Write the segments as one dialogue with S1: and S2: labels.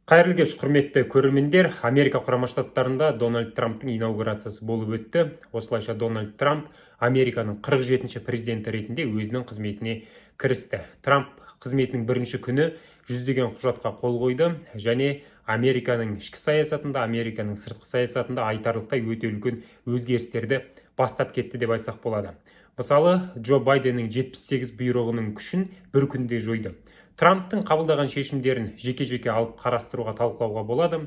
S1: Қайырлы кеш, құрметті көрермендер. Америка құрама штаттарында Дональд Трамптың инаугурациясы болып өтті. Осылайша Дональд Трамп Американың 47-ші президенті ретінде өзінің қызметіне кірісті. Трамп қызметінің бірінші күні жүздеген құжатқа қол қойды және Американың ішкі саясатында, Американың сыртқы саясатында айтарлықтай өте үлкен өзгерістерді бастап кетті деп айтсақ болады. Мысалы, Джо Байденнің 78 бұйрығының күшін бір күнде жойды. Трамптың қабылдаған шешімдерін жеке-жеке алып қарастыруға, талқылауға болады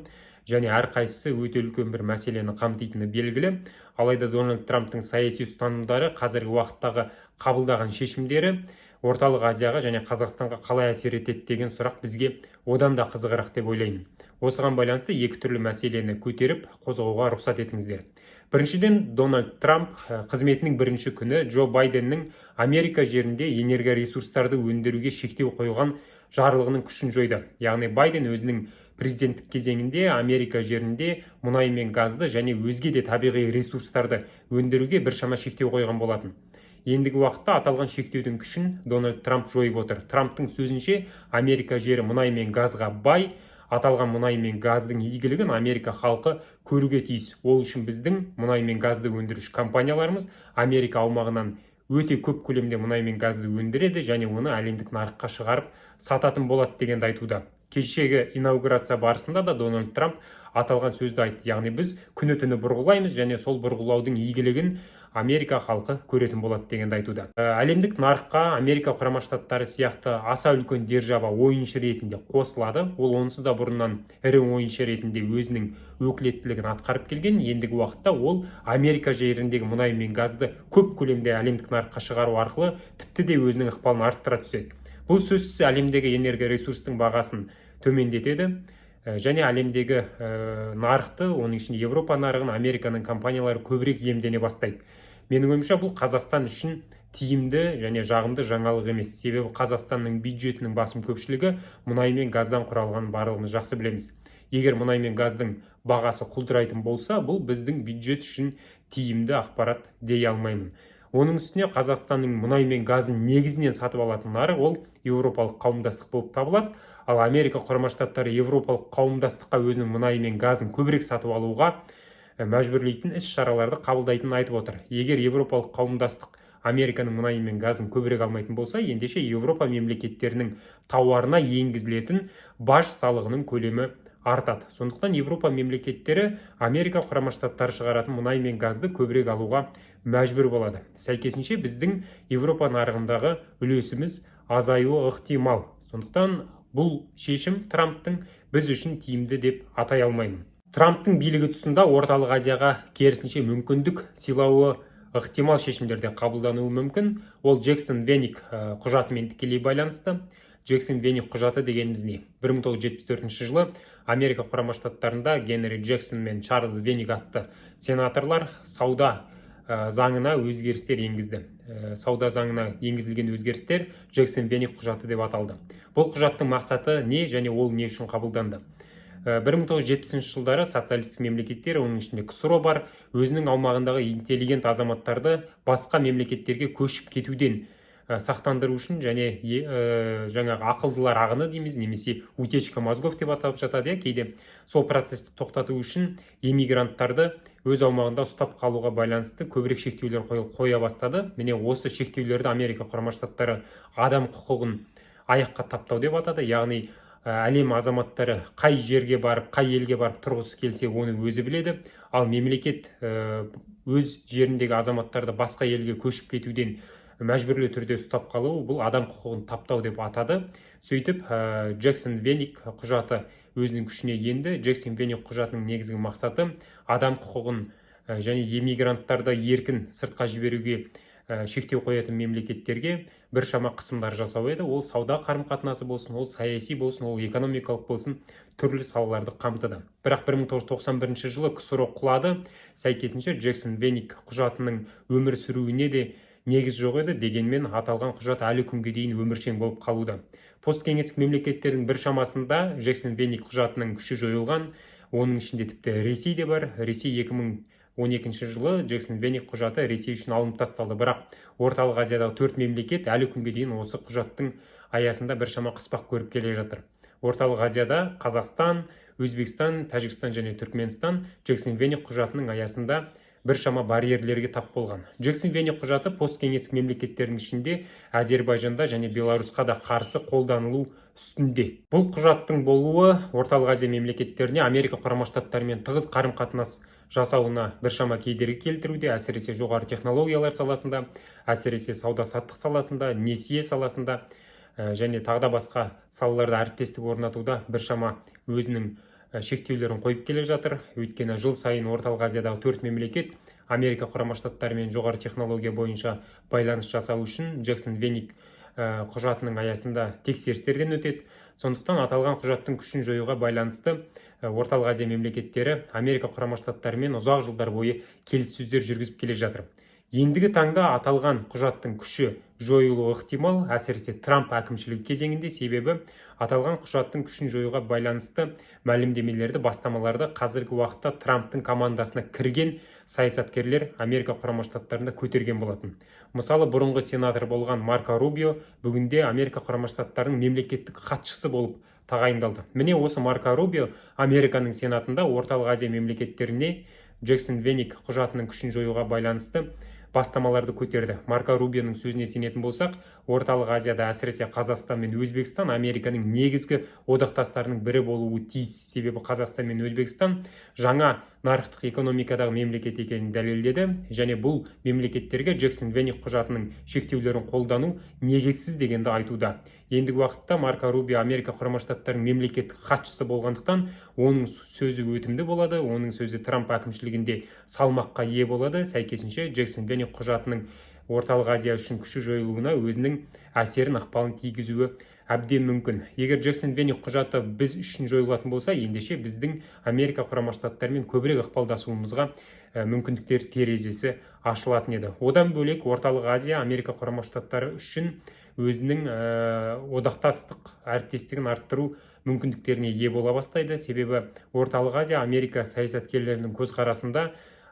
S1: және әрқайсысы өте үлкен бір мәселені қамтитыны белгілі. Алайда Дональд Трамптың саяси ұстанымдары, қазіргі уақыттағы қабылдаған шешімдері Орталық Азияға және Қазақстанға қалай әсер етеді деген сұрақ бізге одан да қызығырақ деп ойлаймын. Осыған байланысты екі түрлі мәселені көтеріп қозғауға рұқсат етіңіздер. Біріншіден, Дональд Трамп қызметінің бірінші күні Джо Байденнің Америка жерінде энергоресурстарды өндіруге шектеу қойған жарлығының күшін жойды. Яғни Байден өзінің президенттік кезеңінде Америка жерінде мұнай мен газды және өзге де табиғи ресурстарды өндіруге біршама шектеу қойған болатын. Ендігі уақытта аталған шектеудің күшін Дональд Трамп жойып отыр. Трамптың сөзінше, Америка жері мұнай мен газға бай. Аталған мұнай мен газдың игілігін Америка халқы көруге тиіс. Ол үшін біздің мұнай мен газды өндіруші компанияларымыз Америка аумағынан өте көп көлемде мұнай мен газды өндіреді және оны әлемдік нарыққа шығарып сататын болады дегенді айтуда. Кешегі инаугурация барысында да Дональд Трамп аталған сөзді айтты. Яғни біз күні-түні бұрғылаймыз және сол бұрғылаудың игілігін Америка халқы көретін болады дегенді айтуда. Әлемдік нарыққа Америка құрама штаттары сияқты аса үлкен держава ойыншы ретінде қосылады. Ол онсыз да бұрыннан ірі ойыншы ретінде өзінің өкілеттілігін атқарып келген. Ендігі уақытта ол Америка жеріндегі мұнай мен газды көп көлемде әлемдік нарыққа шығару арқылы тіпті де өзінің ықпалын арттыра түседі. Бұл сөзсіз әлемдегі энергоресурстың бағасын төмендетеді және әлемдегі нарықты, оның ішінде Европа нарығын Американың компаниялары көбірек иемдене бастайды. Менің ойымша бұл Қазақстан үшін тиімді және жағымды жаңалық емес. Себебі Қазақстанның бюджетінің басым көпшілігі мұнай мен газдан құралғанын барлығымыз жақсы білеміз. Егер мұнай мен газдың бағасы құлдырайтын болса, бұл біздің бюджет үшін тиімді ақпарат дей алмаймын. Оның үстіне Қазақстанның мұнай мен газын негізінен сатып алатын нарық ол Еуропалық қауымдастық болып табылады. Ал Америка құрама штаттары Еуропалық қауымдастыққа өзінің мұнай мен газын көбірек сатып алуға мәжбүрлейтін іс-шараларды қабылдайтынын айтып отыр. Егер Еуропалық қауымдастық Американың мұнай мен газын көбірек алмайтын болса, ендеше Еуропа мемлекеттерінің тауарына енгізілетін баж салығының көлемі артады. Сондықтан Еуропа мемлекеттері Америка құрама штаттары шығаратын мұнай мен газды көбірек алуға мәжбүр болады. Сәйкесінше біздің Еуропа нарығындағы үлесіміз азаюы ықтимал. Сондықтан бұл шешім Трамптың біз үшін тиімді деп атай алмаймын. Трамптың билігі тұсында Орталық Азияға керісінше мүмкіндік сыйлауы ықтимал шешімдерде қабылдануы мүмкін. Ол Джексон Веник құжатымен тікелей байланысты. Джексон Веник құжаты дегеніміз не? 1974 жылы Америка құрама штаттарында Генри Джексон мен Чарльз Веник атты сенаторлар сауда заңына өзгерістер енгізді. Сауда заңына енгізілген өзгерістер Джексон Веник құжаты деп аталды. Бұл құжаттың мақсаты не және ол не үшін қабылданды? 1970 жылдары социалистік мемлекеттер, оның ішінде КСРО бар, өзінің аумағындағы интеллигент азаматтарды басқа мемлекеттерге көшіп кетуден сақтандыру үшін және жаңағы ақылдылар ағыны дейміз, немесе утечка мозгов деп аталып жатады. Кейде сол процесті тоқтату үшін эмигранттарды өз аумағында ұстап қалуға байланысты көбірек шектеулер қоя бастады. Міне осы шектеулерді Америка құрама штаттары адам құқығын аяққа таптау деп атады. Яғни әлем азаматтары қай жерге барып, қай елге барып тұрғысы келсе, оны өзі біледі. Ал мемлекет өз жеріндегі азаматтарды басқа елге көшіп кетуден мәжбүрлі түрде ұстап қалу, бұл адам құқығын таптау деп атады. Сөйтіп, Джексон Веник құжаты өзінің күшіне енді. Джексон Веник құжатының негізгі мақсаты адам құқығын және эмигранттарды еркін сыртқа жіберуге шектеу қоятын мемлекеттерге біршама қысымдар жасау еді. Ол сауда қарым-қатынасы болсын, ол саяси болсын, ол экономикалық болсын, түрлі салаларды қамтыды. Бірақ 1991 жылы КСРО құлады. Сәйкесінше Джексон Веник құжатының өмір сүруіне де негіз жоқ еді. Дегенмен аталған құжат әлі күнге дейін өміршең болып қалуда. Посткеңестік мемлекеттердің біршамасында Джексон Веник құжатының күші жойылған. Оның ішінде тіпті Ресей де бар. Ресей 2012 жылы Джексон Веник құжаты Ресей үшін алынып тасталды. Бірақ Орталық Азиядағы 4 мемлекет әлі күнге дейін осы құжаттың аясында біршама қыспақ көріп келе жатыр. Орталық Азияда Қазақстан, Өзбекстан, Тәжікстан және Түркменстан Джексон-Веник құжатының аясында біршама барьерлерге тап болған. Джексон-Веник құжаты посткеңестік мемлекеттердің ішінде Әзербайжанда және Беларусьқа да қарсы қолданылу үстінде. Бұл құжаттың болуы Орталық Азия мемлекеттеріне Америка құрама штаттарымен тығыз қарым-қатынас жасауына біршама кедергі келтіруде, әсіресе жоғары технологиялар саласында, әсіресе сауда-саттық саласында, несие саласында және тағы да басқа салаларда әріптестік орнатуда біршама өзінің шектеулерін қойып келе жатыр. Өйткені жыл сайын Орталық Азиядағы 4 мемлекет Америка құрама штаттарымен жоғары технология бойынша байланыс жасау үшін Джексон-Веник құжатының аясында тексерістерден өтеді. Сондықтан аталған құжаттың күшін жоюға байланысты Орталық Азия мемлекеттері Америка құрама штаттарымен ұзақ жылдар бойы келіссөздер жүргізіп келе жатыр. Ендігі таңда аталған құжаттың күші жойылуы ықтимал, әсіресе Трамп әкімшілігі кезеңінде, себебі аталған құжаттың күшін жоюға байланысты мәлімдемелерді, бастамаларды қазіргі уақытта Трамптың командасына кірген саясаткерлер Америка құрама штаттарында көтерген болатын. Мысалы, бұрынғы сенатор болған Марко Рубио бүгінде Америка құрама штаттарының мемлекеттік хатшысы болып тағайындалды. Міне осы Марко Рубио Американың сенатында Орталық Азия мемлекеттеріне Джексон-Веник құжатының күшін жоюға байланысты бастамаларды көтерді. Марко Рубионың сөзіне сенетін болсақ, Орталық Азияда әсіресе Қазақстан мен Өзбекстан Американың негізгі одақтастарының бірі болуы тиіс. Себебі Қазақстан мен Өзбекстан жаңа нарықтық экономикадағы мемлекет екенін дәлелдеді және бұл мемлекеттерге Джексон-Веник құжатының шектеулерін қолдану негізсіз дегенді айтуда. Ендігі уақытта Марко Рубио Америка құрама штаттарының мемлекеттік хатшысы болғандықтан оның сөзі өтімді болады, оның сөзі Трамп әкімшілігінде салмаққа ие болады. Сәйкесінше Джексон-Веник құжатының Орталық Азия үшін күші жойылуына өзінің әсерін, ықпалын тигізуі әбден мүмкін. Егер Джексон-Веник құжаты біз үшін жойылатын болса, ендеше біздің Америка құрама штаттарымен көбірек ықпалдасуымызға мүмкіндіктер терезесі ашылатын еді. Одан бөлек Орталық Азия Америка құрама штаттары үшін өзінің одақтастық әріптестігін арттыру мүмкіндіктеріне ие бола бастайды. Себебі Орталық Азия Америка саясаткерлерінің көзқарасында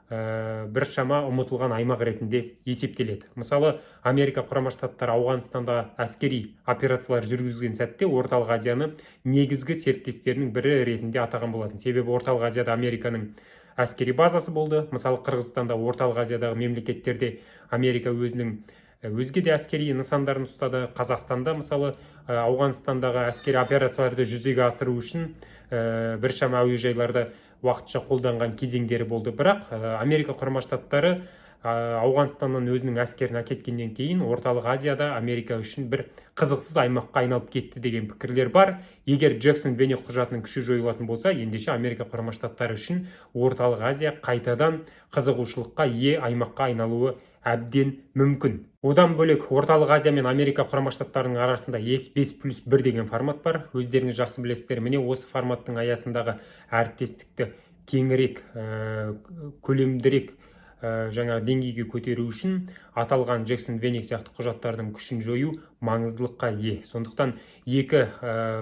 S1: біршама ұмытылған аймақ ретінде есептеледі. Мысалы, Америка құрама штаттары Ауғанстанда әскери операциялар жүргізген сәтте Орталық Азияны негізгі серіктестерінің бірі ретінде атаған болатын. Себебі Орталық Азияда Американың әскери базасы болды. Мысалы, Қырғызстанда, Орталық Азиядағы мемлекеттерде Америка өзге де әскери нысандарын ұстады. Қазақстанда мысалы Ауғанстандағы әскери операцияларды жүзеге асыру үшін біршама әуежайларды уақытша қолданған кезеңдері болды. Бірақ Америка құрама штаттары Ауғанстаннан өзінің әскерін әкеткеннен кейін Орталық Азияда Америка үшін бір қызықсыз аймаққа айналып кетті деген пікірлер бар. Егер Джексон-Веник құжатының күші жойылатын болса, ендеше Америка құрама штаттары үшін Орталық Азия қайтадан қызығушылыққа ие аймаққа айналуы әбден мүмкін. Одан бөлек Орталық Азия мен Америка құрама штаттарының арасында S5+1 деген формат бар. Өздеріңіз жақсы білесіздер. Міне осы форматтың аясындағы әріптестікті кеңірек, көлемдірек жаңа деңгейге көтеру үшін аталған Джексон-Веник сияқты құжаттардың күшін жою маңыздылыққа ие. Сондықтан екі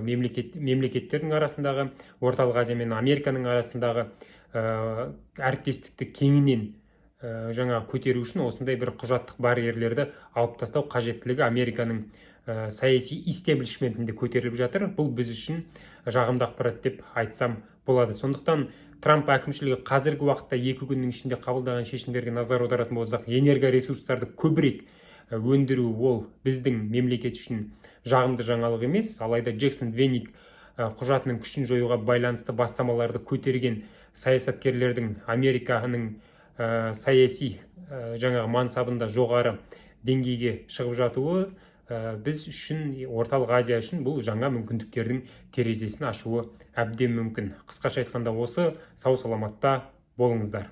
S1: мемлекеттердің арасындағы, Орталық Азия мен Американың арасындағы әріптестікті кеңінен жаңа көтеру үшін осындай бір құжаттық барьерлерді алып тастау қажеттілігі Американың саяси истеблишментінде көтеріліп жатыр. Бұл біз үшін жағымды ақпарат деп айтсам болады. Сондықтан Трамп әкімшілігі қазіргі уақытта 2 күннің ішінде қабылдаған шешімдерге назар аударатын болсақ, энергоресурстарды көбірек өндіру ол біздің мемлекет үшін жағымды жаңалық емес. Алайда Джексон-Веник құжатының күшін жоюға байланысты бастамаларды көтерген саясаткерлердің Американың саяси жаңағы мансабында жоғары деңгейге шығып жатуы біз үшін, Орталық Азия үшін бұл жаңа мүмкіндіктердің терезесін ашуы әбден мүмкін. Қысқаша айтқанда осы. Сау саламатта болыңыздар.